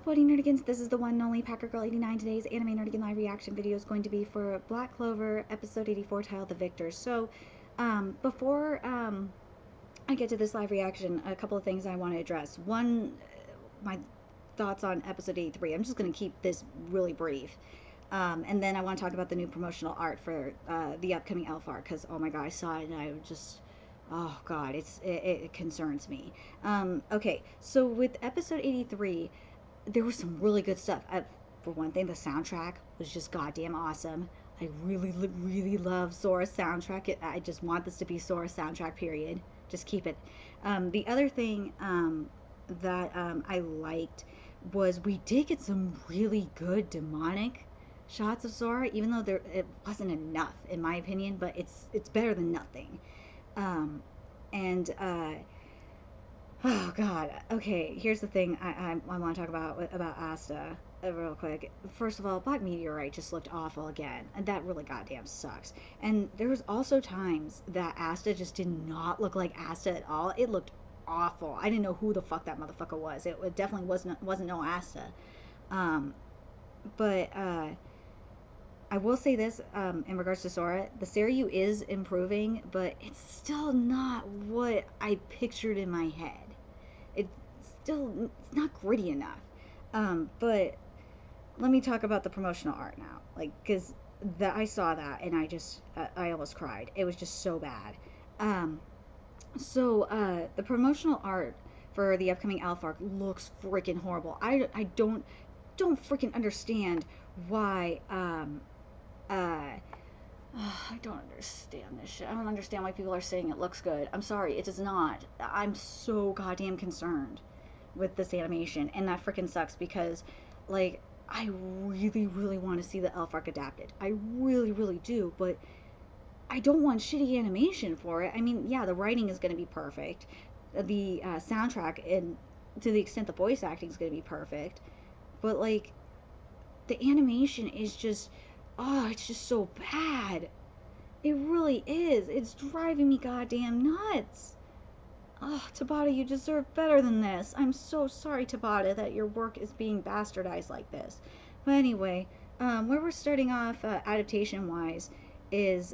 up, Buddy Nerdigans? This is the one and only Packer Girl 89. Today's Anime Nerdigan live reaction video is going to be for Black Clover, episode 84, titled The Victors. So, before I get to this live reaction, a couple of things I want to address. One, my thoughts on episode 83. I'm just going to keep this really brief. And then I want to talk about the new promotional art for the upcoming Elf arc, because, oh my god, I saw it and I just... Oh god, it concerns me. Okay, so with episode 83, there was some really good stuff. For one thing, the soundtrack was just goddamn awesome. I really love Sora's soundtrack. I just want this to be Sora's soundtrack, period. Just keep it. The other thing that I liked was we did get some really good demonic shots of Sora, even though it wasn't enough in my opinion, but it's better than nothing. Oh god, okay, here's the thing I want to talk about Asta real quick. First of all, Black Meteorite just looked awful again, and that really goddamn sucks. And there was also times that Asta just did not look like Asta at all. It looked awful. I didn't know who the fuck that motherfucker was. It definitely wasn't no Asta. I will say this, in regards to Sora, the Seiryu is improving, but it's still not what I pictured in my head. It's not gritty enough. But let me talk about the promotional art now. Like, because I saw that and I almost cried. It was just so bad. The promotional art for the upcoming Elf arc looks freaking horrible. I don't freaking understand why, I don't understand this shit. I don't understand why people are saying it looks good. I'm sorry, it does not. I'm so goddamn concerned with this animation, and that freaking sucks because, like, I really want to see the Elf arc adapted. I really do, but I don't want shitty animation for it. I mean, yeah, the writing is going to be perfect. The soundtrack, and to the extent the voice acting is going to be perfect, but, like, the animation is just... Oh, it's just so bad. It really is. It's driving me goddamn nuts. Oh, Tabata, you deserve better than this. I'm so sorry, Tabata, that your work is being bastardized like this. But anyway, where we're starting off adaptation-wise is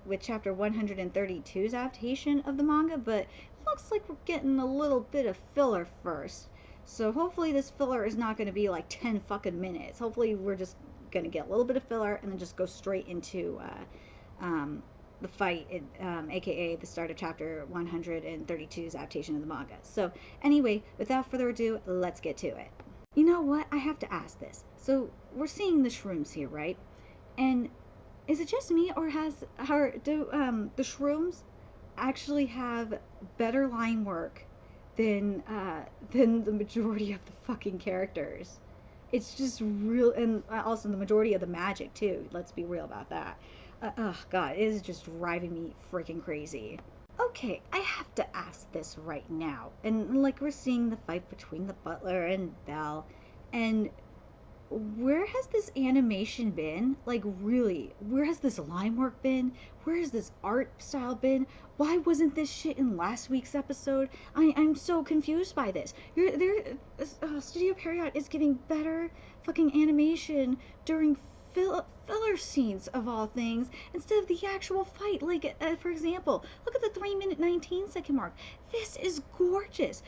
with chapter 132's adaptation of the manga, but it looks like we're getting a little bit of filler first. So hopefully this filler is not going to be like 10 fucking minutes. Hopefully we're just going to get a little bit of filler and then just go straight into the fight, aka the start of chapter 132's adaptation of the manga. So anyway, without further ado, let's get to it. You know what? I have to ask this. So we're seeing the shrooms here, right? And is it just me, or do the shrooms actually have better line work than the majority of the fucking characters? It's just real, and also the majority of the magic too. Let's be real about that. Oh god, it is just driving me freaking crazy. Okay, I have to ask this right now. And like, we're seeing the fight between the butler and Belle, and where has this animation been? Like, really, where has this line work been? Where has this art style been? Why wasn't this shit in last week's episode? I'm so confused by this. Studio Period is giving better fucking animation during filler scenes, of all things, instead of the actual fight. Like, for example, look at the 3-minute 19-second mark. This is gorgeous.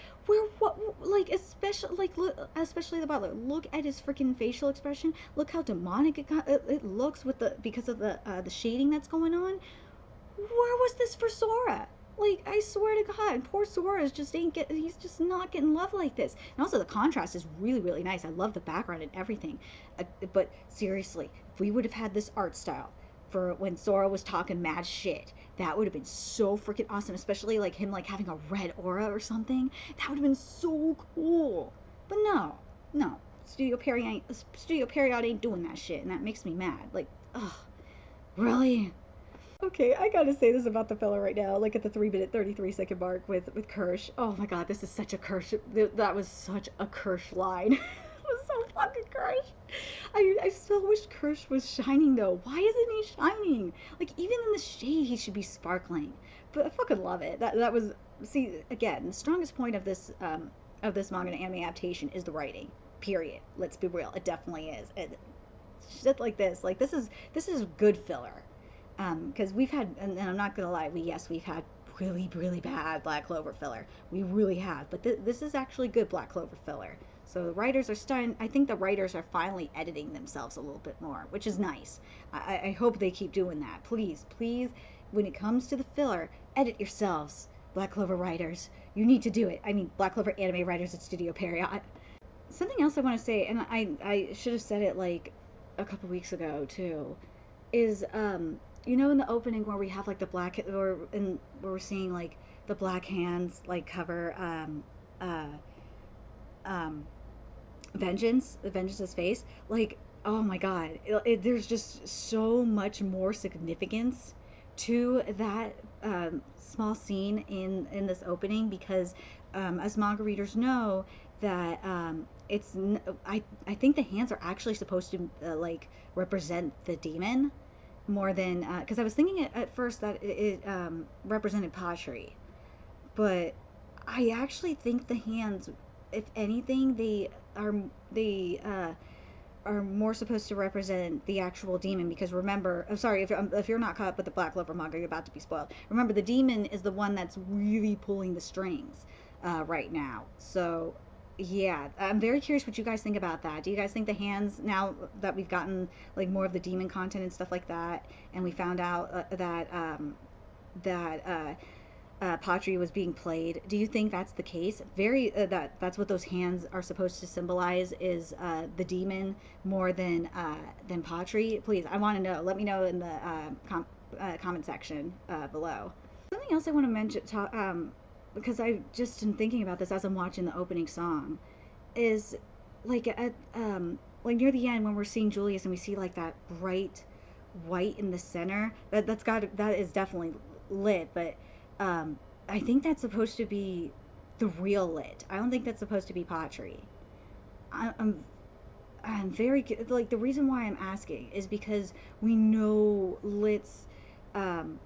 Especially the butler. Look at his freaking facial expression. Look how demonic it looks with because of the shading that's going on. Where was this for Sora? Like, I swear to God, poor Sora he's just not getting love like this. And also the contrast is really nice. I love the background and everything. But seriously, if we would have had this art style for when Sora was talking mad shit, that would have been so freaking awesome. Especially like him like having a red aura or something. That would have been so cool. But no. Studio Period ain't doing that shit, and that makes me mad. Like, ugh, really? Okay, I gotta say this about the filler right now. Like at the 3-minute 33-second mark with Kirsch. Oh my god, this is such a Kirsch. That was such a Kirsch line. It was so fucking Kirsch. I still wish Kirsch was shining though. Why isn't he shining? Like, even in the shade, he should be sparkling. But I fucking love it. That was, see, again, the strongest point of this of this manga and anime adaptation is the writing. Period. Let's be real. It definitely is. Shit like this, this is good filler. Because we've had, and I'm not gonna lie, we've had really really bad Black Clover filler. We really have, but this is actually good Black Clover filler. So the writers are starting. I think the writers are finally editing themselves a little bit more, which is nice. I hope they keep doing that. Please, please, when it comes to the filler, edit yourselves, Black Clover writers. You need to do it. I mean, Black Clover anime writers at Studio Period. Something else I want to say, and I should have said it like a couple weeks ago too, is you know, in the opening where we have like the black, or in where we're seeing like the black hands like cover uh um Vengeance's face, like, oh my god, there's just so much more significance to that small scene in this opening, because as manga readers know that I think the hands are actually supposed to like represent the demon more than, because I was thinking at first that it represented pottery, but I actually think the hands, if anything, are they are more supposed to represent the actual demon, because remember, I'm sorry if you're not caught up with the Black Clover manga, you're about to be spoiled. Remember, the demon is the one that's really pulling the strings right now. So yeah, I'm very curious what you guys think about that. Do you guys think the hands, now that we've gotten like more of the demon content and stuff like that, and we found out that pottery was being played, do you think that's the case? Very that's what those hands are supposed to symbolize, is the demon more than pottery? Please, I want to know. Let me know in the comment section below. Something else I want to mention, because I just been thinking about this as I'm watching the opening song, is like at like near the end when we're seeing Julius and we see like that bright white in the center. That is definitely lit, but I think that's supposed to be the real lit. I don't think that's supposed to be pottery. I, I'm I'm very like, the reason why I'm asking is because we know Lit's um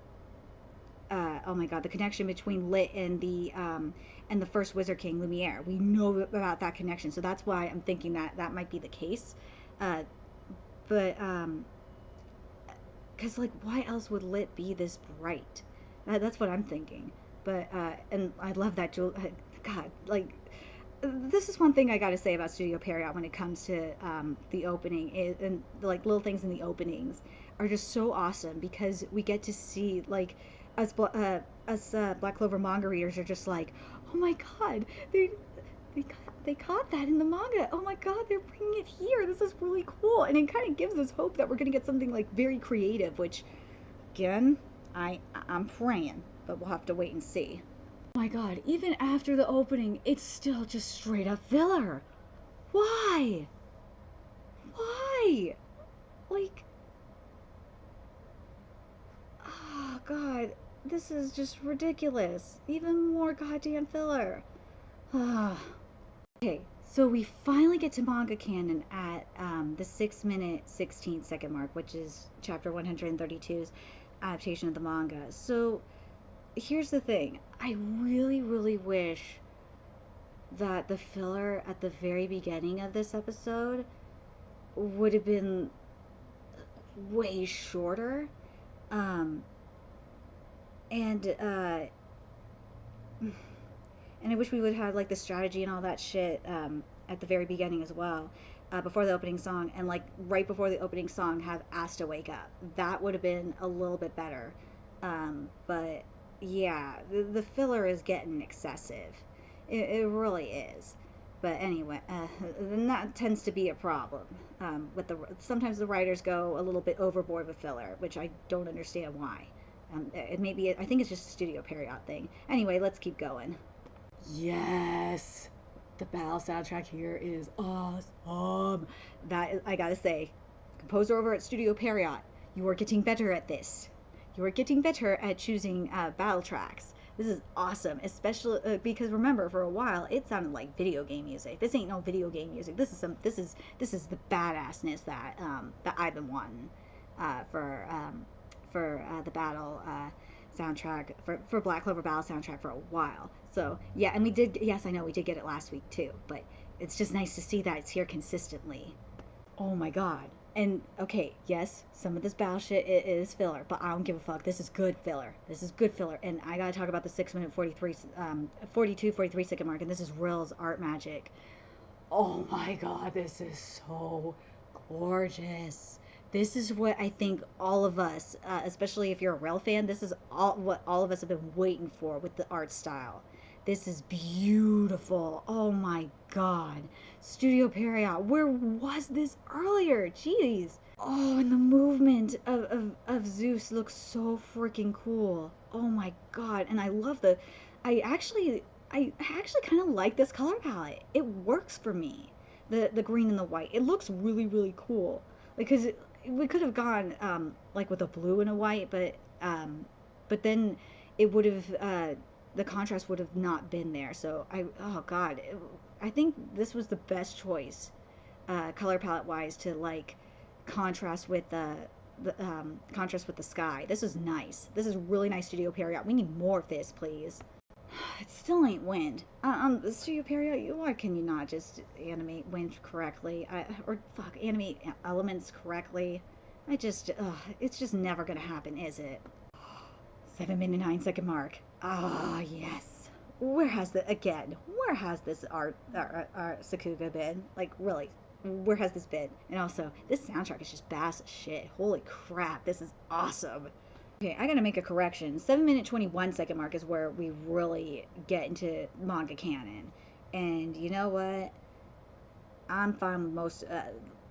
oh my god, the connection between Lit and the first Wizard King Lumiere. We know about that connection, so that's why I'm thinking that that might be the case. Uh, but because like, why else would Lit be this bright? That's what I'm thinking. But and I love that Jewel. God, like, this is one thing I gotta say about Studio Period when it comes to the opening is, and like little things in the openings are just so awesome, because we get to see like us Black Clover manga readers are just like, oh my god, they caught that in the manga. Oh my god, they're bringing it here. This is really cool, and it kind of gives us hope that we're gonna get something like very creative. Which, again, I'm praying, but we'll have to wait and see. Oh my god, even after the opening, it's still just straight up filler. Why? Why? Like, oh god, this is just ridiculous. Even more goddamn filler. Okay, so we finally get to manga canon at the 6 minute 16-second mark, which is chapter 132's adaptation of the manga. So here's the thing. I really, really wish that the filler at the very beginning of this episode would have been way shorter. Um, and and I wish we would have like the strategy and all that shit at the very beginning as well, before the opening song, and like right before the opening song have Asta wake up. That would have been a little bit better. But yeah, the filler is getting excessive. It really is. But anyway, that tends to be a problem. With sometimes the writers go a little bit overboard with filler, which I don't understand why. It may be, I think it's just a Studio Period thing. Anyway, let's keep going. Yes, the battle soundtrack here is awesome. I gotta say, composer over at Studio Period, you are getting better at this. You are getting better at choosing battle tracks. This is awesome, especially because remember, for a while it sounded like video game music. This ain't no video game music. This is the badassness that that I've been wanting for the battle soundtrack for Black Clover Battle soundtrack for a while. So yeah, and we did. Yes, I know we did get it last week too, but it's just nice to see that it's here consistently. Oh my god. And okay, yes, some of this battle shit is filler, but I don't give a fuck. This is good filler. This is good filler. And I gotta talk about the 6 minute 43, 42, 43 second mark, and this is Rill's art magic. Oh my god, this is so gorgeous. This is what I think all of us, especially if you're a Rill fan, this is what all of us have been waiting for with the art style. This is beautiful. Oh my god. Studio Period. Where was this earlier? Jeez. Oh, and the movement of Zeus looks so freaking cool. Oh my god. And I love I actually kind of like this color palette. It works for me. The green and the white. It looks really, really cool. Because we could have gone like with a blue and a white, but then it would have the contrast would have not been there. So oh god, I think this was the best choice, color palette wise, to like contrast with the contrast with the sky. This is nice. This is really nice Studio Period. We need more of this, please. It still ain't wind. Studio Period, why can you not just animate wind correctly? Or fuck, animate elements correctly? It's just never gonna happen, is it? 7 minute 9 second mark. Ah, yes. Where has this art Sakuga been? Like, really, where has this been? And also, this soundtrack is just bass as shit. Holy crap, this is awesome. Okay, I gotta make a correction. 7 minute 21 second mark is where we really get into manga canon. And you know what? I'm fine with most,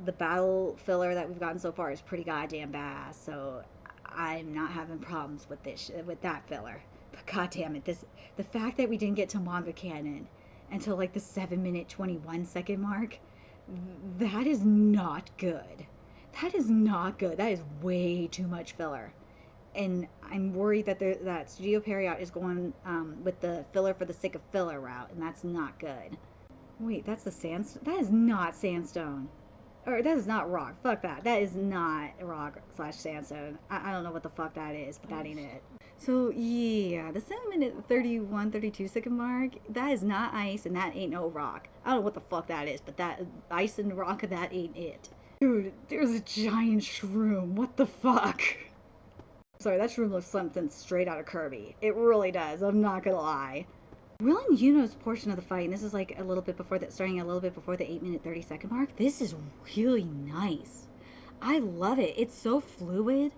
the battle filler that we've gotten so far is pretty goddamn badass, so I'm not having problems with with that filler. But god damn it, the fact that we didn't get to manga canon until like the 7 minute 21 second mark, that is not good. That is not good. That is way too much filler. And I'm worried that that Studio Period is going with the filler for the sake of filler route, and that's not good. Wait, that's the sandstone? That is not sandstone. Or that is not rock. Fuck that. That is not rock / sandstone. I don't know what the fuck that is, but that ain't it. So yeah, the 7 minute 31, 32 second mark, that is not ice and that ain't no rock. I don't know what the fuck that is, but that ice and rock, that ain't it. Dude, there's a giant shroom. What the fuck? Sorry, that shroom looks something straight out of Kirby. It really does. I'm not gonna lie. Will and Yuno's portion of the fight, and this is like a little bit before that, starting a little bit before the 8 minute 30 second mark. This is really nice. I love it. It's so fluid,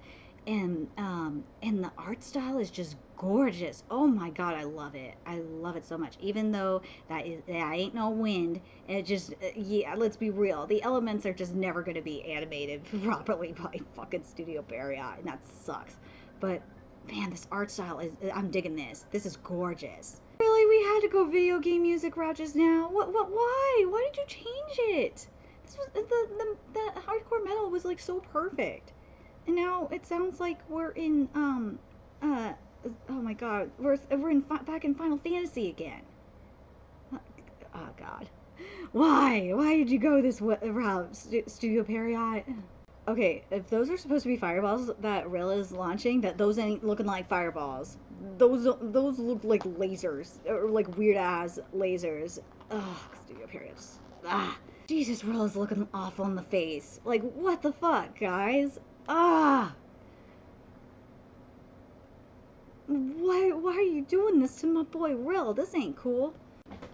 and the art style is just gorgeous. Oh my god, I love it. I love it so much. Even though that ain't no wind, it just yeah. Let's be real. The elements are just never gonna be animated properly by fucking Studio Period, and that sucks. But man, this art style I'm digging this. This is gorgeous. Really, we had to go video game music route just now? Why? Why did you change it? This was the hardcore metal was like so perfect. And now it sounds like we're in oh my god, we're back in Final Fantasy again. Oh god. Why did you go this route, Studio Period? Okay, if those are supposed to be fireballs that Rill is launching, those ain't looking like fireballs. Those look like lasers, or like weird ass lasers. Ugh, Studio Period. Ah, Jesus, Rill is looking awful in the face. Like, what the fuck, guys? Ah, why are you doing this to my boy Rill? This ain't cool.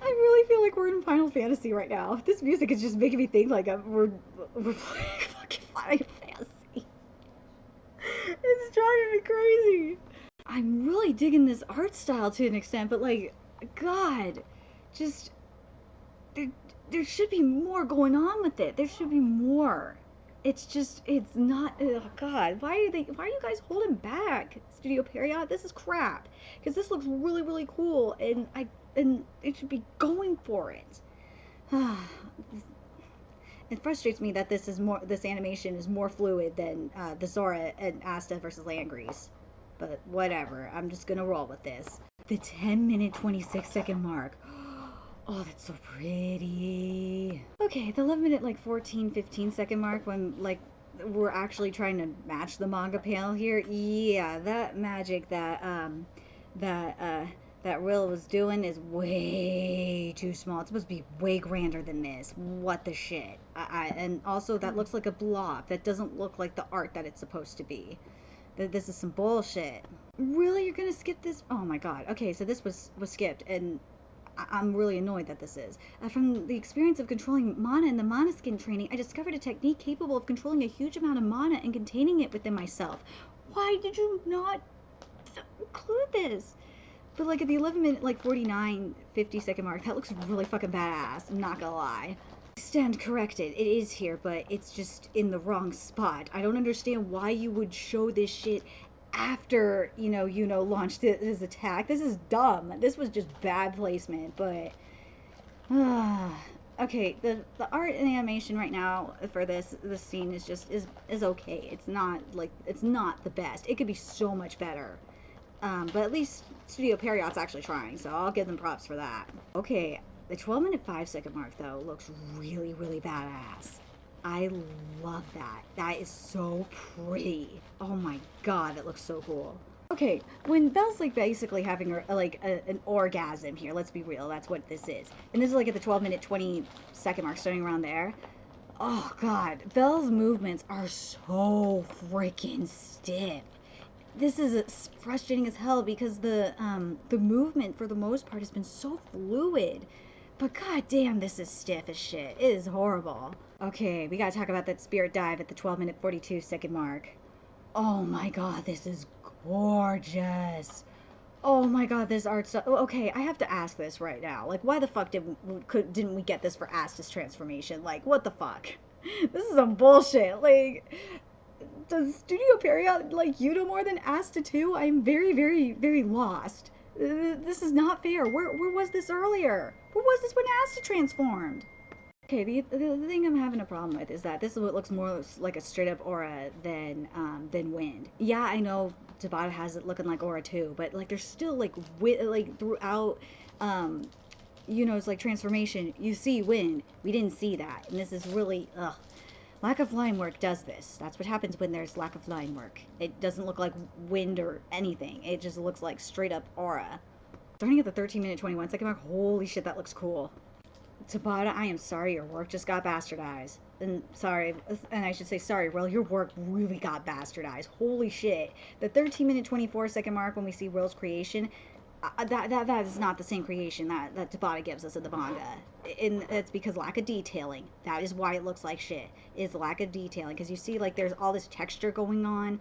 I really feel like we're in Final Fantasy right now. This music is just making me think like we're playing fucking Final Fantasy. It's driving me crazy. I'm really digging this art style to an extent, but like, God, just there should be more going on with it. There should be more. It's not. Oh God, why are you guys holding back, Studio Period? This is crap. Because this looks really, really cool, and it should be going for it. It frustrates me that this animation is more fluid than the Zora and Asta versus Langreese. But whatever, I'm just gonna roll with this. The 10 minute 26 second mark. Oh, that's so pretty. Okay, the 11 minute like 14, 15 second mark when like we're actually trying to match the manga panel here. Yeah, that magic that that Will was doing is way too small. It's supposed to be way grander than this. What the shit? And also that looks like a blob. That doesn't look like the art that it's supposed to be. This is some bullshit. Really, you're gonna skip this? Oh my god. Okay, so this was skipped, and I'm really annoyed that this is. From the experience of controlling mana in the mana skin training, I discovered a technique capable of controlling a huge amount of mana and containing it within myself. Why did you not include this? But like at the 11 minute, like 49, 50-second mark, that looks really fucking badass. I'm not gonna lie. Stand corrected. It is here, but it's just in the wrong spot. I don't understand why you would show this shit after, launched his attack. This is dumb. This was just bad placement, but... okay, the art and animation right now for this scene is just, is okay. It's not the best. It could be so much better. But at least Studio Period's actually trying, so I'll give them props for that. Okay, the 12 minute 5-second mark, though, looks really, really badass. I love that. That is so pretty. Oh my god, it looks so cool. Okay, when Belle's like basically having an orgasm here, let's be real, that's what this is. And this is like at the 12 minute 20-second mark, starting around there. Oh god, Belle's movements are so freaking stiff. This is frustrating as hell because the movement for the most part has been so fluid. But god damn, this is stiff as shit. It is horrible. Okay, we gotta talk about that spirit dive at the 12 minute 42-second mark. Oh my god, this is gorgeous. Oh my god, this art stuff. Okay, I have to ask this right now. Like, why the fuck didn't we get this for Asta's transformation? Like, what the fuck? This is some bullshit. Like, does Studio Period like you no more than Asta too? I'm very, very, very lost. This is not fair. Where was this earlier? Where was this when Asta transformed? Okay, the thing I'm having a problem with is that this is what looks more like a straight up aura than wind. Yeah, I know Tabata has it looking like aura too, but like there's still like throughout it's like transformation. You see wind. We didn't see that, and this is really ugh. Lack of line work does this. That's what happens when there's lack of line work. It doesn't look like wind or anything. It just looks like straight up aura. Starting at the 13 minute 21-second mark, holy shit, that looks cool. Tabata, I am sorry your work just got bastardized. And I should say sorry, Will, your work really got bastardized. Holy shit. The 13 minute 24-second mark when we see Will's creation, that is not the same creation that Tabata gives us in the manga. And it's because lack of detailing. That is why it looks like shit. Is lack of detailing. Because you see, like, there's all this texture going on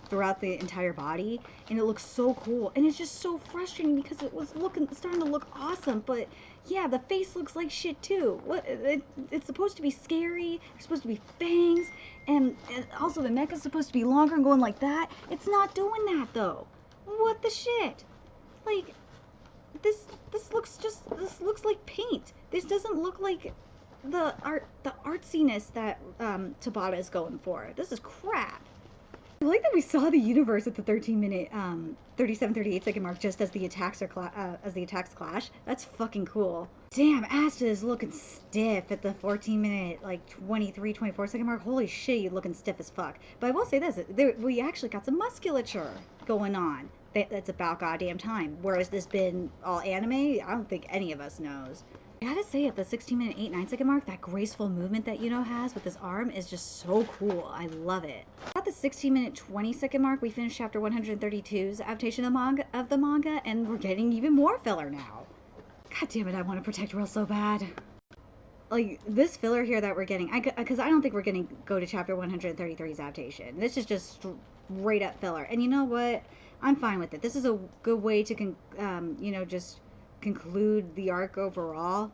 throughout the entire body, and it looks so cool. And it's just so frustrating because it was starting to look awesome, but yeah, the face looks like shit too. It's supposed to be scary. There's supposed to be fangs, and also the neck is supposed to be longer and going like that. It's not doing that though. What the shit? Like, this looks like paint. This doesn't look like the artsiness that Tabata is going for. This is crap. I like that we saw the universe at the 13 minute 37-38-second mark just as the attacks clash. That's fucking cool. Damn, Asta is looking stiff at the 14 minute like 23-24-second mark. Holy shit, you're looking stiff as fuck. But I will say this, we actually got some musculature going on. That's about goddamn time. Where has this been all anime? I don't think any of us knows. I gotta say, at the 16 minute 8-9-second mark, that graceful movement that Yuno has with his arm is just so cool. I love it. At the 16 minute 20-second mark, we finished chapter 132's adaptation of the manga, and we're getting even more filler now. God damn it, I want to protect Real so bad. Like, this filler here that we're getting, because I don't think we're gonna go to chapter 133's adaptation. This is just straight up filler. And you know what? I'm fine with it. This is a good way to, just conclude the arc overall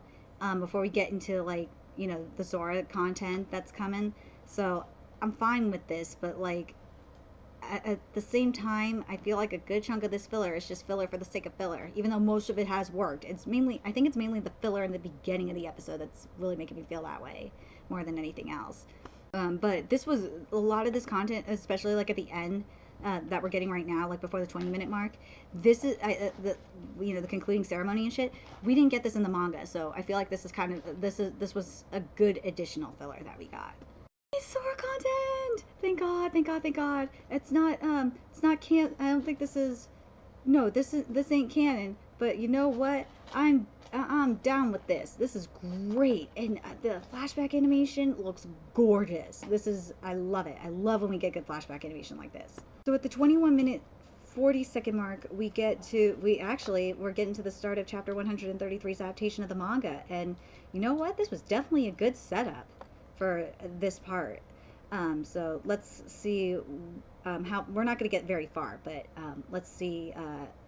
before we get into, like, the Zora content that's coming. So I'm fine with this, but, like, at the same time, I feel like a good chunk of this filler is just filler for the sake of filler, even though most of it has worked. I think it's mainly the filler in the beginning of the episode that's really making me feel that way more than anything else. But this was a lot of this content, especially like at the end, that we're getting right now, like before the 20-minute mark. This is the concluding ceremony and shit. We didn't get this in the manga, so I feel like this was a good additional filler that we got. Sore content! Thank God, thank God, thank God. It's not I don't think this is, no, this ain't canon, but you know what? I'm down with this. This is great. And the flashback animation looks gorgeous. I love it. I love when we get good flashback animation like this. So at the 21-minute 40-second mark, we're getting to the start of chapter 133's adaptation of the manga. And you know what? This was definitely a good setup for this part. So let's see how, we're not going to get very far, but let's see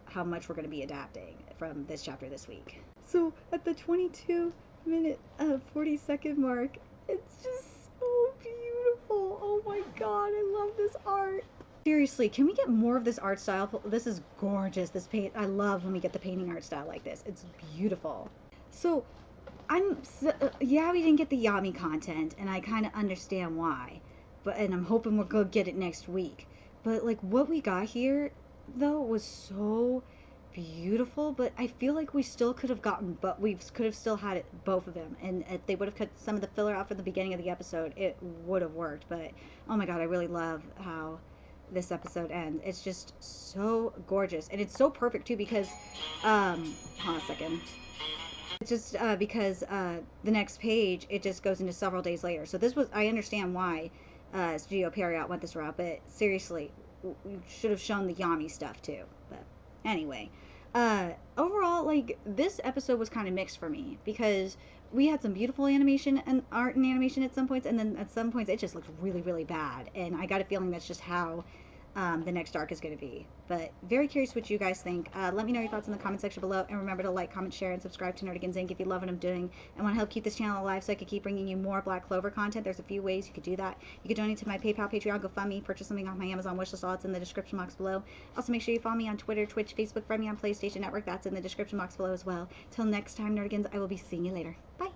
how much we're going to be adapting from this chapter this week. So at the 22-minute 40-second mark, it's just so beautiful. Oh my God, I love this art. Seriously, can we get more of this art style? This is gorgeous. I love when we get the painting art style like this. It's beautiful. So yeah, we didn't get the Yami content, and I kind of understand why, and I'm hoping we're gonna get it next week. But like what we got here though was so beautiful, but I feel like we still could have still had it, both of them, and if they would have cut some of the filler out for the beginning of the episode, it would have worked. But oh my God, I really love how this episode ends. It's just so gorgeous, and it's so perfect too, because hold on a second. It's just because the next page, it just goes into several days later. So I understand why Studio Period went this route, but seriously, we should have shown the Yami stuff too. But anyway, overall, like, this episode was kind of mixed for me, because we had some beautiful animation and art and animation at some points, and then at some points it just looked really, really bad. And I got a feeling that's just how the next arc is going to be. But very curious what you guys think. Let me know your thoughts in the comment section below, and remember to like, comment, share, and subscribe to Nerdigans Inc. if you love what I'm doing and want to help keep this channel alive so I can keep bringing you more Black Clover content. There's a few ways you could do that. You could donate to my PayPal, Patreon, GoFundMe, purchase something off my Amazon wishlist. All it's in the description box below. Also, make sure you follow me on Twitter, Twitch, Facebook, friend me on PlayStation Network. That's in the description box below as well. Till next time, Nerdigans, I will be seeing you later. Bye!